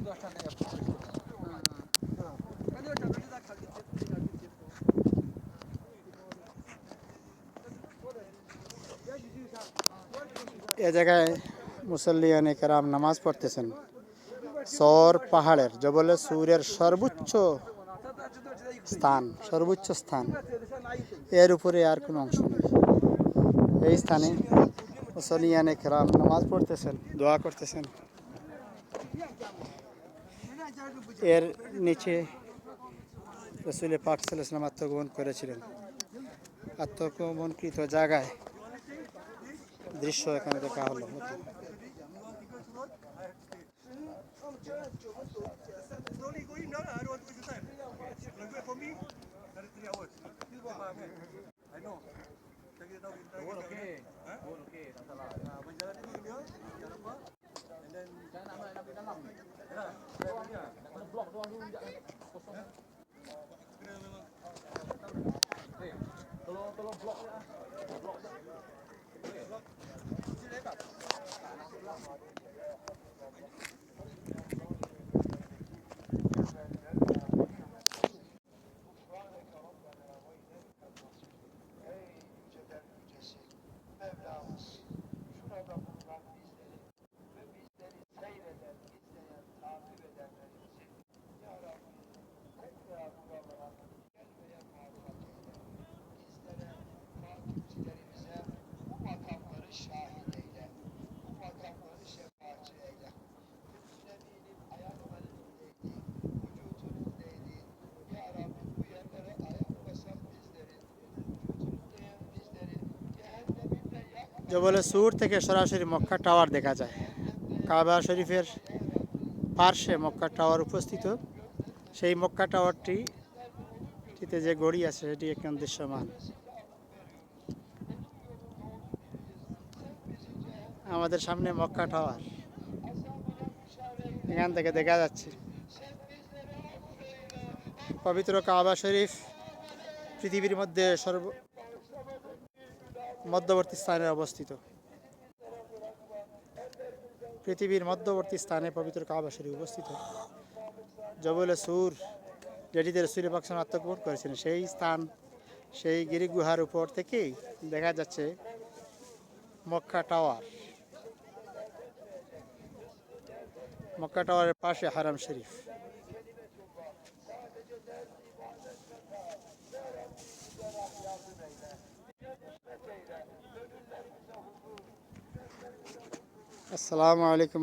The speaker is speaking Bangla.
এ জায়গায় মুসল্লিয়ানে কেরাম নামাজ পড়তেছেন। সর পাহাড়ের জবলে সুরের সর্বোচ্চ স্থান এর উপরে আর কোনো অংশ নেই। এই স্থানে মুসল্লিয়ানে কেরাম নামাজ পড়তেছেন, দোয়া করতেছেন। এর নিচে রাসূল পাক সাল্লাল্লাহু আলাইহি ওয়াসাল্লাম আত্মগোপন করেছিলেন। আত্মগোপনকৃত জায়গায় দৃশ্য এখানে দেখা হলো। জবলে সুর থেকে সরাসরি মক্কা টাওয়ার দেখা যায়। কাবা শরীফের পার্শ্বে মক্কা টাওয়ার উপস্থিত। সেই মক্কা টাওয়ারটিতে যে গড়ি আছে সেটি একদম দৃশ্যমান। আমাদের সামনে মক্কা টাওয়ার, এখান থেকে দেখা যাচ্ছে। পবিত্র কাবা শরীফ পৃথিবীর মধ্যে মধ্যবর্তী স্থানে অবস্থিত। পৃথিবীর মধ্যবর্তী স্থানে পবিত্র কাবা শরীফ অবস্থিত। জবলে সুর যেটিতে রাসূল পাক সাল্লাল্লাহু আলাইহি ওয়াসাল্লাম আত্মগোপন করেছেন, সেই স্থান, সেই গিরি গুহার উপর থেকেই দেখা যাচ্ছে মক্কা টাওয়ার। মক্কা টাওয়ারের পাশে হারাম শরীফ। আসসালামু আলাইকুম।